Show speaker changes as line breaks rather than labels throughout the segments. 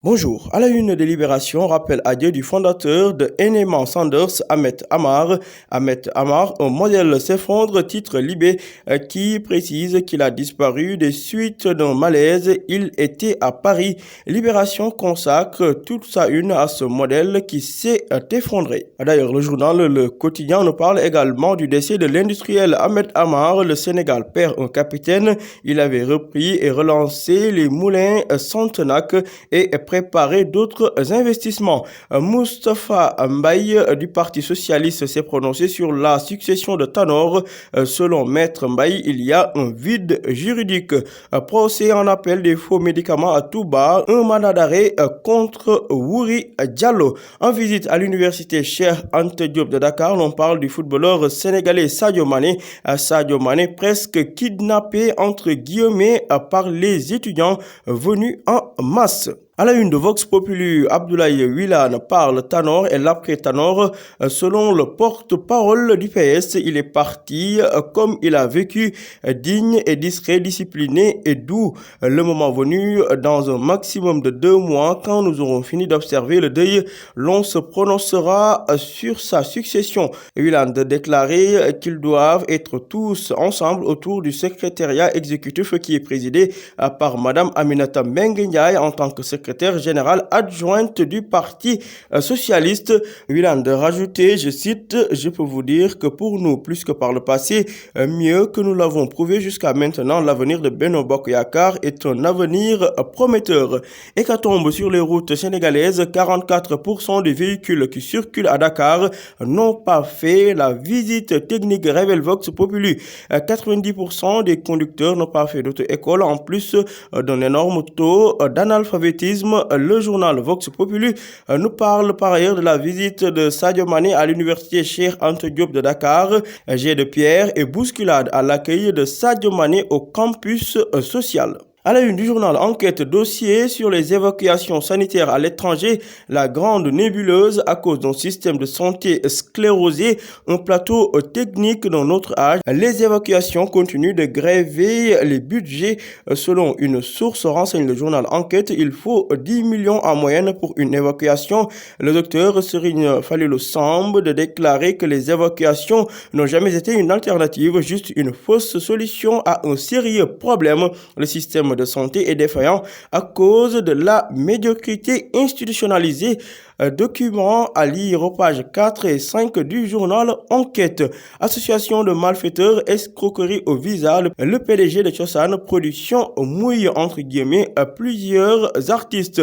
Bonjour. À la une de Libération, rappel adieu du fondateur de Eneman Sanders, Ahmed Amar. Ahmed Amar, un modèle s'effondre, titre Libé, qui précise qu'il a disparu des suites d'un malaise. Il était à Paris. Libération consacre toute sa une à ce modèle qui s'est effondré. D'ailleurs, le journal Le Quotidien nous parle également du décès de l'industriel Ahmed Amar. Le Sénégal perd un capitaine. Il avait repris et relancé les moulins Santenac et préparer d'autres investissements. Moustapha Mbaye du Parti socialiste s'est prononcé sur la succession de Tanor. Selon Maître Mbaye, il y a un vide juridique. Procès en appel des faux médicaments à Touba. Un mandat d'arrêt contre Wouri Diallo. En visite à l'université Cheikh Anta Diop de Dakar, l'on parle du footballeur sénégalais Sadio Mané. Sadio Mané presque kidnappé entre guillemets par les étudiants venus en masse. À la une de Vox Populi, Abdoulaye Wilane parle Tanor et l'après-Tanor. Selon le porte-parole du PS, il est parti comme il a vécu, digne et discret, discipliné et doux. Le moment venu, dans un maximum de 2 mois, quand nous aurons fini d'observer le deuil, l'on se prononcera sur sa succession. Wilane a déclaré qu'ils doivent être tous ensemble autour du secrétariat exécutif qui est présidé par Madame Aminata Mbengue Ndiaye en tant que secrétaire générale adjointe du Parti socialiste. Wilane a rajouté, je cite, « Je peux vous dire que pour nous, plus que par le passé, mieux que nous l'avons prouvé jusqu'à maintenant, l'avenir de Benno Bokk Yakaar est un avenir prometteur. » Hécatombe sur les routes sénégalaises, 44% des véhicules qui circulent à Dakar n'ont pas fait la visite technique, révèle Vox Populi. 90% des conducteurs n'ont pas fait d'auto-école, en plus d'un énorme taux d'analphabétisme. Le journal Vox Populi nous parle par ailleurs de la visite de Sadio Mané à l'université Cheikh Anta Diop de Dakar, jet de pierre et bousculade à l'accueil de Sadio Mané au campus social. À la une du journal Enquête, dossier sur les évacuations sanitaires à l'étranger, la grande nébuleuse à cause d'un système de santé sclérosé, un plateau technique dans notre âge. Les évacuations continuent de gréver les budgets. Selon une source, renseigne le journal Enquête, il faut 10 millions en moyenne pour une évacuation. Le docteur Serigne Fallilou semble de déclarer que les évacuations n'ont jamais été une alternative, juste une fausse solution à un sérieux problème. Le système de santé est défaillant à cause de la médiocrité institutionnalisée. Document à lire aux pages 4 et 5 du journal Enquête. Association de malfaiteurs, escroquerie au visa. Le PDG de Tchosan Production mouille entre guillemets plusieurs artistes.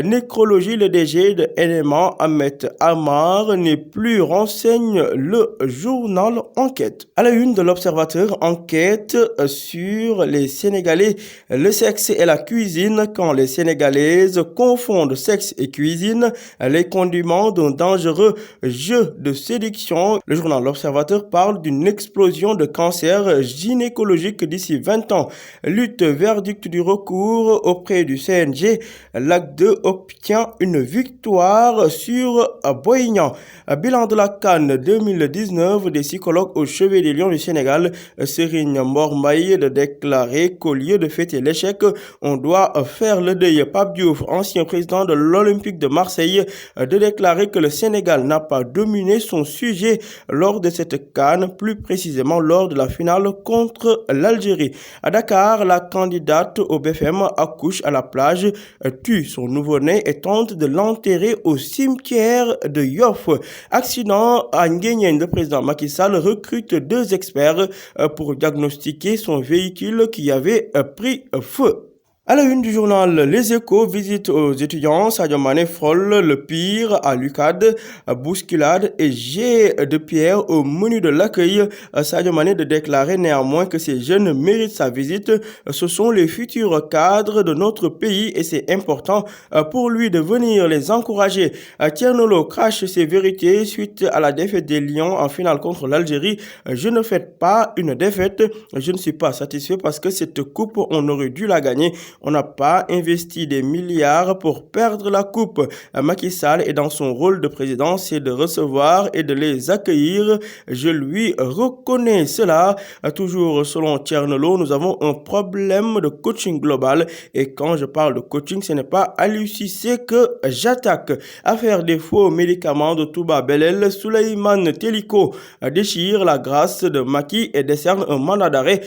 Nécrologie, le DG de Eneman Ahmed Amar n'est plus, renseigne le journal Enquête. À la une de l'Observateur, enquête sur les Sénégalais, le sexe et la cuisine. Quand les Sénégalaises confondent sexe et cuisine, les condiments d'un dangereux jeu de séduction. Le journal L'Observateur parle d'une explosion de cancer gynécologique d'ici 20 ans. Lutte, verdict du recours auprès du CNG. L'AC 2 obtient une victoire sur Boignan. Bilan de la CAN 2019 des psychologues au chevet des Lions du Sénégal. Serigne Mor Mbaye de déclarer qu'au lieu de fêter l'échec, on doit faire le deuil. Pape Diouf, ancien président de l'Olympique de Marseille, de déclarer que le Sénégal n'a pas dominé son sujet lors de cette CAN, plus précisément lors de la finale contre l'Algérie. À Dakar, la candidate au BFM accouche à la plage, tue son nouveau-né et tente de l'enterrer au cimetière de Yoff. Accident à Nguyen, le président Macky Sall recrute 2 experts pour diagnostiquer son véhicule qui avait pris feu. À la une du journal Les Échos, visite aux étudiants, Sadio Mané frôle le pire à l'UCAD, bousculade et jet de pierre au menu de l'accueil. Sadio Mané de déclarer néanmoins que ces jeunes méritent sa visite. Ce sont les futurs cadres de notre pays et c'est important pour lui de venir les encourager. Thierno crache ses vérités suite à la défaite des Lions en finale contre l'Algérie. Je ne fête pas une défaite, je ne suis pas satisfait parce que cette coupe, on aurait dû la gagner. On n'a pas investi des milliards pour perdre la coupe. Macky Sall est dans son rôle de président, c'est de recevoir et de les accueillir. Je lui reconnais cela. Toujours selon Tchernelo, nous avons un problème de coaching global. Et quand je parle de coaching, ce n'est pas à l'UCC que j'attaque. Affaire des faux médicaments de Touba Belel, Souleymane Teliko déchire la grâce de Macky et décerne un mandat d'arrêt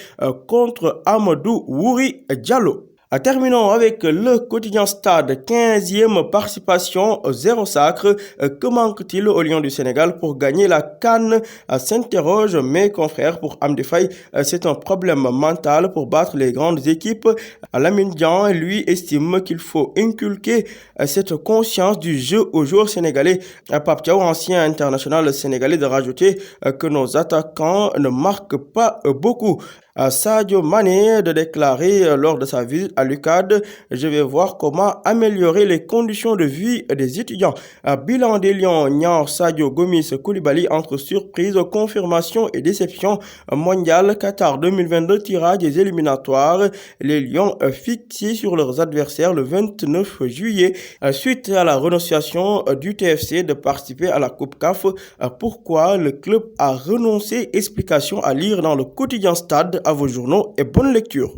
contre Amadou Wouri Diallo. Terminons avec le quotidien Stade, 15e participation, zéro sacre. Que manque-t-il aux Lions du Sénégal pour gagner la CAN? S'interroge mes confrères. Pour Amdi Faye, c'est un problème mental pour battre les grandes équipes. Lamine Dian, lui, estime qu'il faut inculquer cette conscience du jeu aux joueurs sénégalais. Pape Thiaw, ancien international sénégalais, de rajouter que nos attaquants ne marquent pas beaucoup. Sadio Mané de déclarer lors de sa visite à l'UCAD, je vais voir comment améliorer les conditions de vie des étudiants. Bilan des Lions, Niang, Sadio, Gomis, Koulibaly entre surprise, confirmation et déception. Mondial Qatar 2022, tirage des éliminatoires. Les Lions fixés sur leurs adversaires le 29 juillet. Suite à la renonciation du TFC de participer à la Coupe CAF, pourquoi le club a renoncé? Explication à lire dans le quotidien Stade. À vos journaux et bonne lecture.